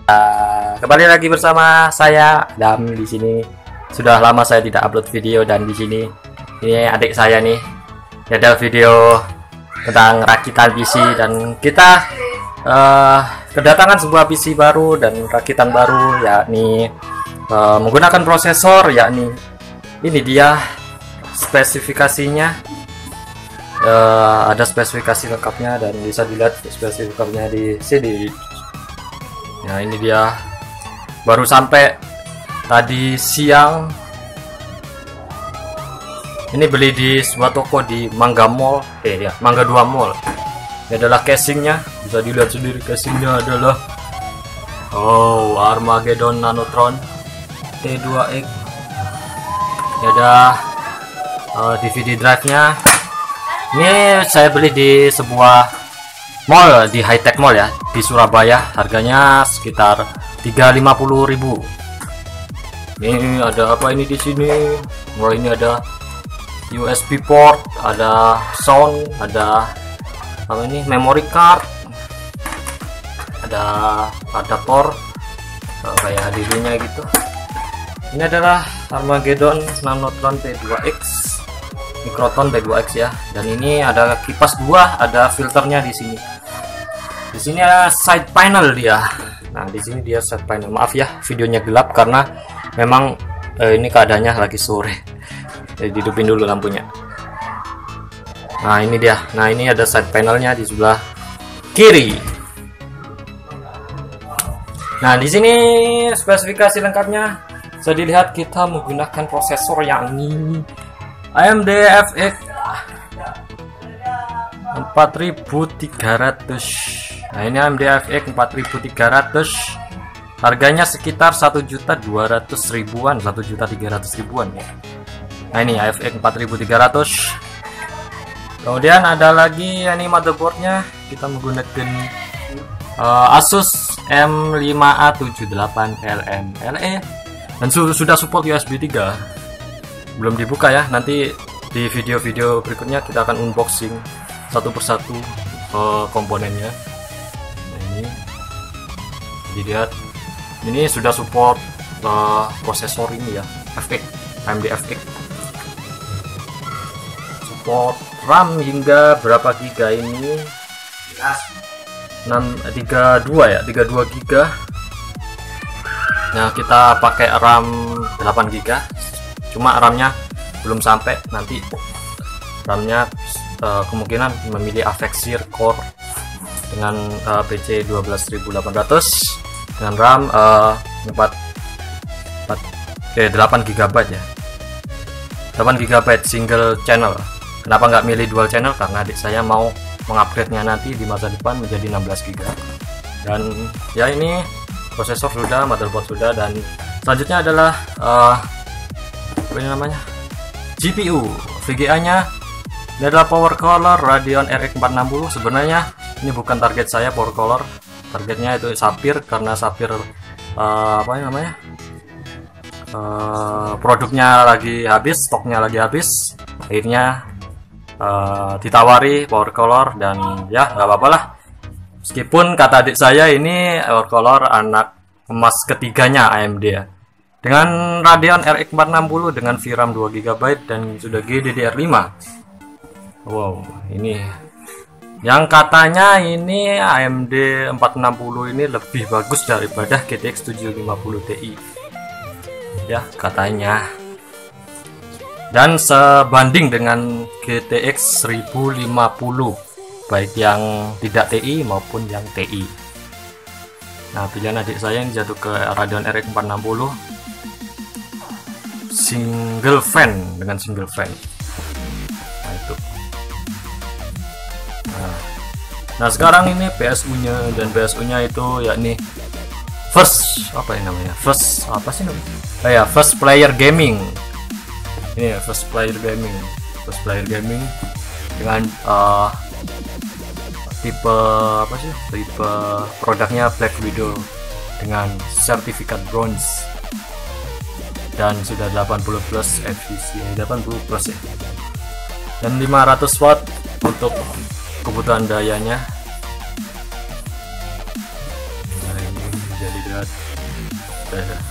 Kembali lagi bersama saya Adam di sini. Sudah lama saya tidak upload video, dan di sini ini adik saya nih. Ada video tentang rakitan PC, dan kita kedatangan sebuah PC baru dan rakitan baru, yakni menggunakan prosesor, yakni ini dia spesifikasinya. Ada spesifikasi lengkapnya dan bisa dilihat spesifikasinya di sini. Nah, ini dia, baru sampai tadi siang. Ini beli di sebuah toko di Mangga Mall, Mangga 2 Mall. Ini adalah casingnya, bisa dilihat sendiri. Casingnya adalah Armageddon Nanotron T2X. Ini ada DVD drive-nya. Ini saya beli di sebuah mall, di High Tech Mall ya, di Surabaya. Harganya sekitar 350.000. Ini ada apa ini di sini? Oh, ini ada USB port, ada sound, ada apa ini, memory card, ada adaptor kayak HDD-nya gitu. Ini adalah Armageddon Nanotron T2X, Microton T2X ya. Dan ini ada kipas 2, ada filternya di sini. Di sini ada side panel dia. Nah, di sini dia side panel. Maaf ya, videonya gelap karena memang ini keadaannya lagi sore. Jadi hidupin dulu lampunya. Nah, ini dia. Nah, ini ada side panelnya di sebelah kiri. Nah, di sini spesifikasi lengkapnya. Bisa dilihat kita menggunakan prosesor yang ini AMD FX 4300. Nah, ini AMD FX 4300. Harganya sekitar 1.200.000-an, 1.300.000-an ya. Nah, ini FX 4300. Kemudian ada lagi ini motherboardnya. Kita menggunakan Asus M5A78LMLE dan sudah support USB 3. Belum dibuka ya, nanti di video-video berikutnya kita akan unboxing satu persatu komponennya. Nah, ini dilihat, ini sudah support prosesor ini ya, FX, AMD FX. Support RAM hingga berapa giga ini? 32 ya, 32 giga. Nah, kita pakai RAM 8 giga. Cuma RAM-nya belum sampai, nanti RAM-nya kemungkinan memilih Avexir Core dengan PC 12800 dengan RAM 8 GB ya. 8 GB single channel. Kenapa nggak milih dual channel? Karena adik saya mau mengupgrade-nya nanti di masa depan menjadi 16 GB. Dan ya, ini prosesor sudah, motherboard sudah, dan selanjutnya adalah apa ini namanya, GPU. VGA-nya ini adalah Power Color Radeon RX 460. Sebenarnya ini bukan target saya Power Color, targetnya itu Sapphire, karena Sapphire apa ini namanya, produknya lagi habis, stoknya lagi habis. Akhirnya ditawari Power Color, dan ya nggak apa-apa lah. Meskipun kata adik saya ini Power Color anak emas ketiganya AMD ya. Dengan Radeon RX 460 dengan VRAM 2 GB dan sudah GDDR5. Wow, ini yang katanya ini AMD 460 ini lebih bagus daripada GTX 750 Ti. Ya, katanya. Dan sebanding dengan GTX 1050, baik yang tidak TI maupun yang TI. Nah, pilihan adik saya yang jatuh ke Radeon RX 460 single fan, dengan single fan. Nah, itu. Nah, sekarang ini PSU-nya, dan PSU-nya itu yakni first apa ini namanya? First apa sih namanya? First player gaming. Ini first player gaming. First player gaming dengan tipe apa sih? Tipe produknya Black Widow dengan sertifikat bronze. Dan sudah 80 plus efisien, 80 plus ya, dan 500 watt untuk kebutuhan dayanya. Nah, ini jadi lihat.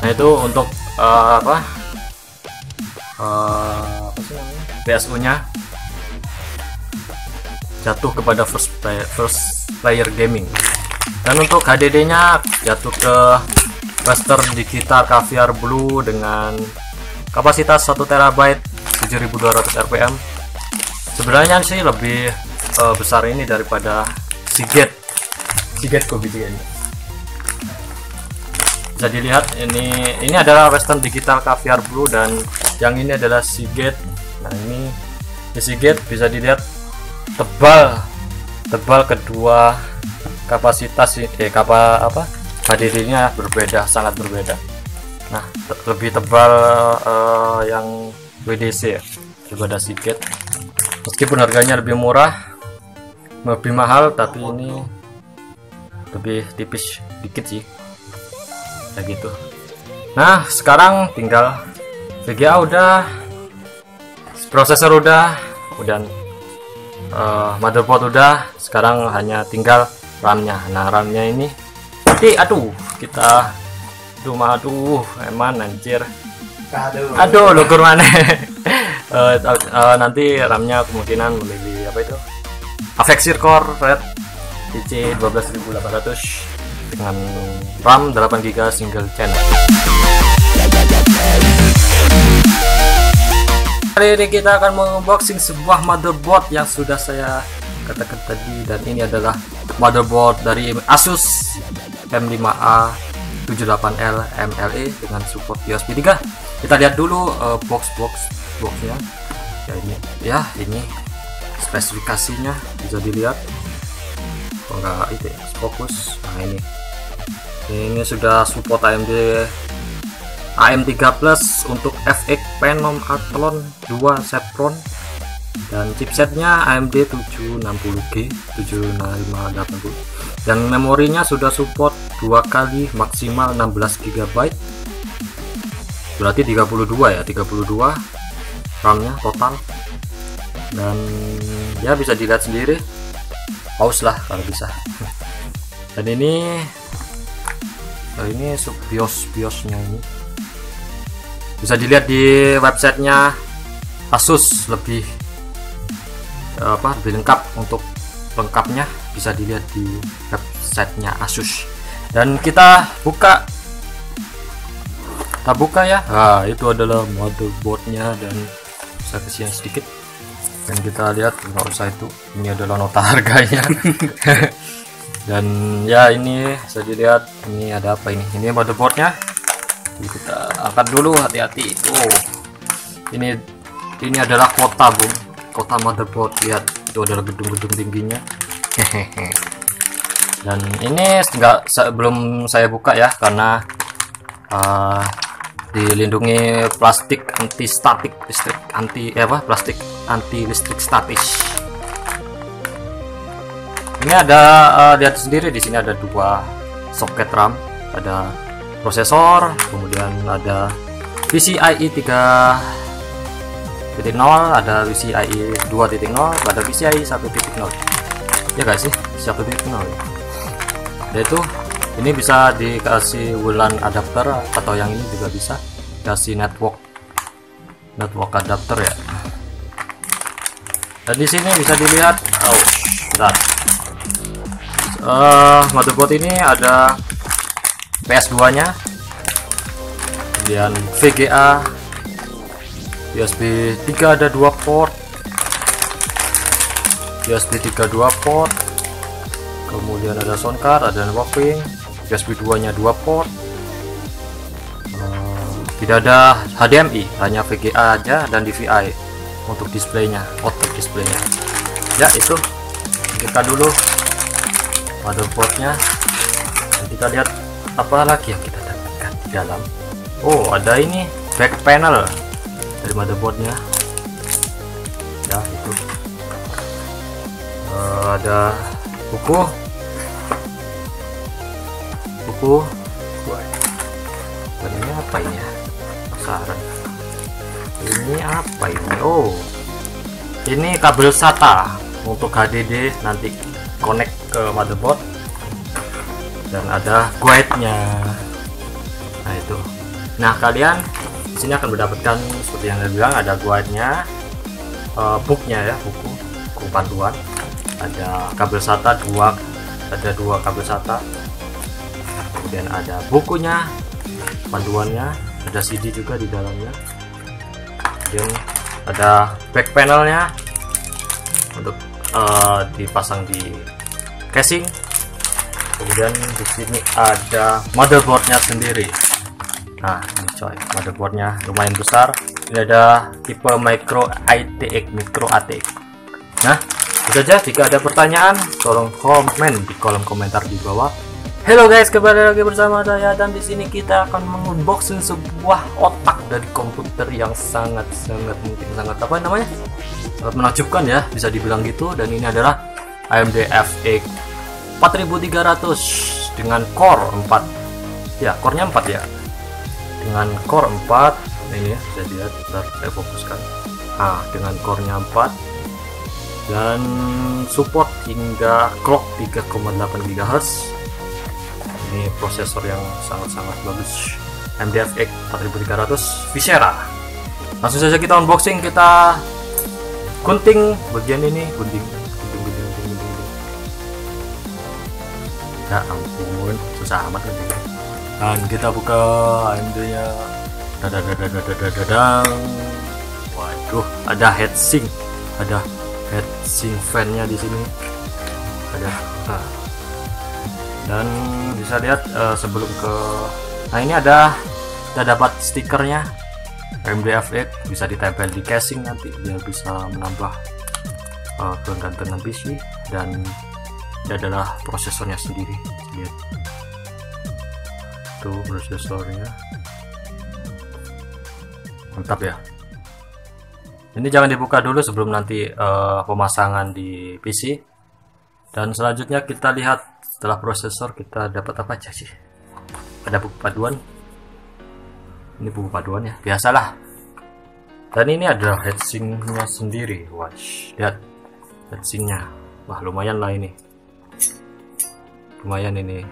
Nah itu untuk apa sih namanya, PSU nya jatuh kepada first player gaming, dan untuk HDD nya jatuh ke Western Digital Caviar Blue dengan kapasitas 1 TB 7200 rpm. Sebenarnya sih lebih besar ini daripada Seagate Kobe 3 ini. Bisa dilihat ini adalah Western Digital Caviar Blue dan yang ini adalah Seagate. Nah ini di Seagate bisa dilihat tebal kedua kapasitas HDD nya berbeda, sangat berbeda. Nah lebih tebal yang WDC ya daripada Seagate, meskipun harganya lebih murah, lebih mahal, tapi ini lebih tipis dikit sih kayak gitu. Nah sekarang tinggal VGA udah, prosesor udah, kemudian motherboard udah, sekarang hanya tinggal RAM-nya. Nah RAM-nya ini eman anjir, aduh lukur mana. Nanti RAM-nya kemungkinan memilih apa itu, Avexir Core Red DC 12800 dengan RAM 8GB single channel. Hari ini kita akan mengunboxing sebuah motherboard yang sudah saya katakan tadi, dan ini adalah motherboard dari Asus M5A 78L MLE dengan support USB 3. Kita lihat dulu boxnya. Ya ini spesifikasinya bisa dilihat. Oh enggak, itu ya, fokus. Nah ini sudah support AMD AM3 Plus untuk FX Phenom Athlon 2 Celeron, dan chipsetnya AMD 760G 7580, dan memorinya sudah support 2 kali maksimal 16GB, berarti 32 RAM-nya total. Dan ya bisa dilihat sendiri, pause lah kalau bisa. Dan ini sub BIOS-nya ini bisa dilihat di websitenya Asus, lebih lengkap. Untuk lengkapnya bisa dilihat di websitenya Asus. Dan kita buka ya. Nah itu adalah motherboardnya, dan saya kesian sedikit, dan kita lihat, nggak usah itu, ini adalah nota harganya. Dan ya ini bisa dilihat, ini ada apa ini motherboardnya. Kita angkat dulu, hati-hati. Ini adalah kota motherboard. Lihat, itu adalah gedung-gedung tingginya. Dan ini belum saya buka ya, karena dilindungi plastik anti listrik statis. Ini ada lihat sendiri, di sini ada 2 soket RAM, ada prosesor, kemudian ada PCIe 3.0, ada PCIe 2.0, ada PCIe 1.0. Ya guys sih, 1.0. Yaitu ini bisa dikasih WLAN adapter, atau yang ini juga bisa kasih network adapter ya. Dan di sini bisa dilihat, motherboard ini ada PS2 nya, kemudian VGA, USB 3 ada 2 port, USB 3 2 port, kemudian ada sound card, ada networking, USB 2 nya 2 port, tidak ada HDMI, hanya VGA aja, dan DVI untuk displaynya, output displaynya. Ya itu, kita dulu motherboardnya, dan kita lihat apa lagi yang kita dapatkan di dalam. Oh ada ini back panel dari motherboardnya ya, itu ada buku. Dan ini apa ini ya, penasaran ini apa ini. Oh ini kabel SATA untuk HDD nanti connect ke motherboard. dan ada guide-nya. Nah itu. Nah kalian di sini akan mendapatkan seperti yang saya bilang, ada guide-nya, book-nya ya, buku panduan, ada kabel SATA ada dua kabel SATA, kemudian ada bukunya, panduannya, ada CD juga di dalamnya, kemudian ada back panelnya untuk dipasang di casing. Kemudian di sini ada motherboardnya sendiri. Nah ini coy, motherboardnya lumayan besar. Ini ada tipe micro ATX. Nah itu saja. Jika ada pertanyaan tolong komen di kolom komentar di bawah. Hello guys, kembali lagi bersama saya, dan di sini kita akan mengunboxing sebuah otak dari komputer yang sangat apa namanya, sangat menakjubkan ya, bisa dibilang gitu. Dan ini adalah AMD FX 4300 dengan core 4 ya, core-nya 4 ya, dengan core 4. Ini ya, bisa dilihat, bentar saya fokuskan. Nah dengan core-nya 4 dan support hingga clock 3,8 GHz. Ini prosesor yang sangat bagus, AMD FX 4300 Visera. Langsung saja kita unboxing, kita gunting bagian ini, gunting. Ya ampun, susah amat nih. Dan kita buka AMD nya. Waduh, ada heatsink, fan nya di sini. Ada. Dan bisa lihat sebelum ke, nah ini ada, kita dapat stikernya AMD FX, bisa ditempel di casing nanti biar bisa menambah kegantengan PC. Dan ini adalah prosesornya sendiri, lihat tuh prosesornya, mantap ya. Ini jangan dibuka dulu sebelum nanti pemasangan di PC. Dan selanjutnya kita lihat setelah prosesor kita dapat apa aja sih. Ada buku paduan, ini buku paduan ya, biasalah. Dan ini ada heatsinknya sendiri. Wah lihat heatsinknya, wah lumayan lah ini, lumayan ini.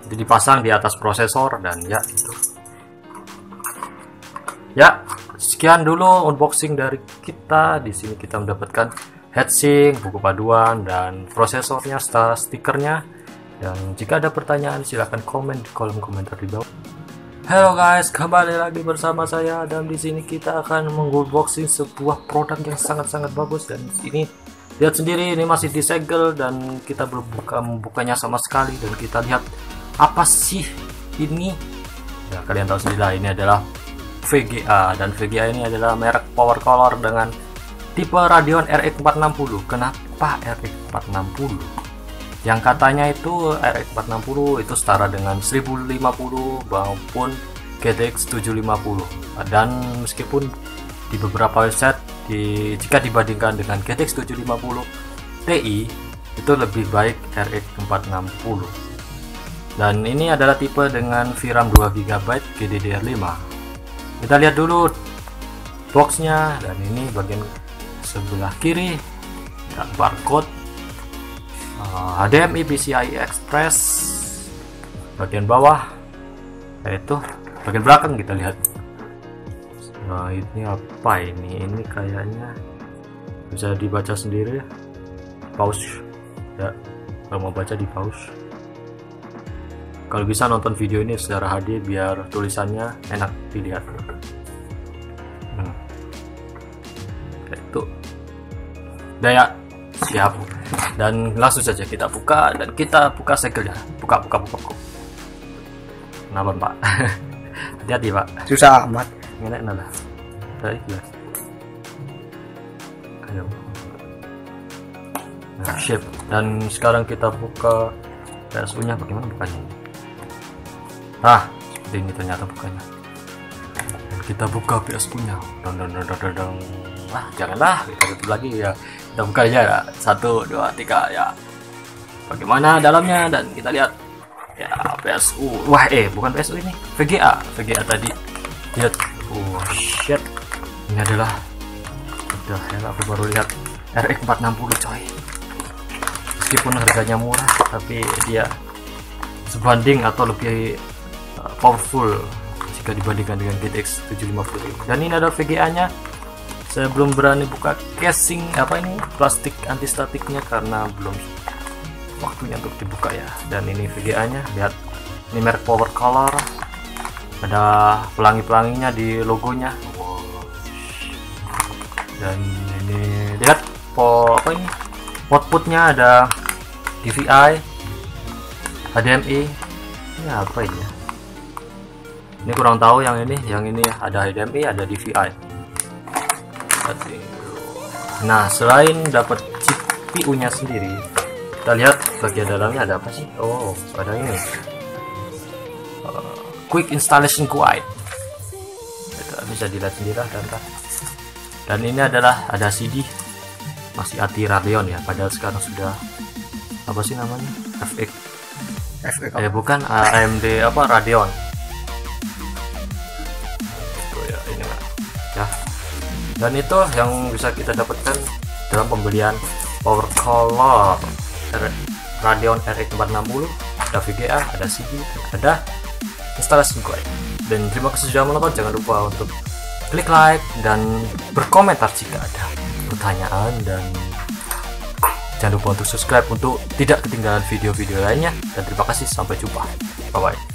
Jadi dipasang di atas prosesor dan ya itu. Ya, sekian dulu unboxing dari kita. Di sini kita mendapatkan heatsink, buku paduan, dan prosesornya serta stikernya. Dan jika ada pertanyaan silahkan komen di kolom komentar di bawah. Halo guys, kembali lagi bersama saya, dan di sini kita akan mengunboxing sebuah produk yang sangat bagus. Dan ini lihat sendiri, ini masih disegel dan kita belum membukanya sama sekali. Dan kita lihat apa sih ini. Ya kalian tahu sendiri lah, ini adalah VGA, dan VGA ini adalah merek power color dengan tipe Radeon RX 460. Kenapa RX 460? Yang katanya itu RX 460 itu setara dengan 1050 maupun GTX 750. Dan meskipun di beberapa website jika dibandingkan dengan GTX 750 Ti itu lebih baik RX 460. Dan ini adalah tipe dengan VRAM 2GB GDDR5. Kita lihat dulu boxnya, dan ini bagian sebelah kiri ada barcode, HDMI PCI Express. Bagian bawah yaitu bagian belakang kita lihat. Nah ini apa ini? Ini kayaknya bisa dibaca sendiri, pause ya, kalau mau baca di pause. Kalau bisa nonton video ini secara HD biar tulisannya enak dilihat. Itu daya siap. Dan langsung saja kita buka, dan kita buka segelnya. Buka. Kenapa Pak? Hati-hati Pak. Susah amat. Enak lah. Ayo. Nah, shape. Dan sekarang kita buka PSU nya, bagaimana bukanya? Ah, seperti ini ternyata bukanya. Dan kita buka PSU nya. Ah, janganlah kita tutup lagi ya. Kita buka aja ya. 1, 2, 3 ya. Bagaimana dalamnya, dan kita lihat ya PSU. Wah, bukan PSU ini. VGA tadi. Lihat. Oh shit. Ini adalah, udah ya, aku baru lihat RX 460 coy. meskipun harganya murah tapi dia sebanding atau lebih powerful jika dibandingkan dengan GTX 750. Dan ini ada VGA nya. Saya belum berani buka casing plastik anti statiknya karena belum waktunya untuk dibuka ya. Dan ini VGA nya, lihat ini merek Power Color, ada pelangi-pelanginya di logonya. Dan ini lihat outputnya, ada DVI, HDMI. Ini apa ini ya? Ini kurang tahu. Yang ini ada HDMI, ada DVI. Nah, selain dapat CPU nya sendiri, kita lihat bagian dalamnya ada apa sih? Oh, ada ini Quick Installation Guide. Bisa dilihat sendiri dan ini adalah ada CD, masih ATI Radeon ya, padahal sekarang sudah apa sih namanya, FX bukan AMD Radeon itu ya, ini ya. Dan itu yang bisa kita dapatkan dalam pembelian Power Color Radeon RX 460. Ada VGA, ada CD, ada instalasi guide. Dan terima kasih sudah menonton. Jangan lupa untuk klik like dan berkomentar jika ada pertanyaan, dan jangan lupa untuk subscribe untuk tidak ketinggalan video-video lainnya. Dan terima kasih, sampai jumpa, bye bye.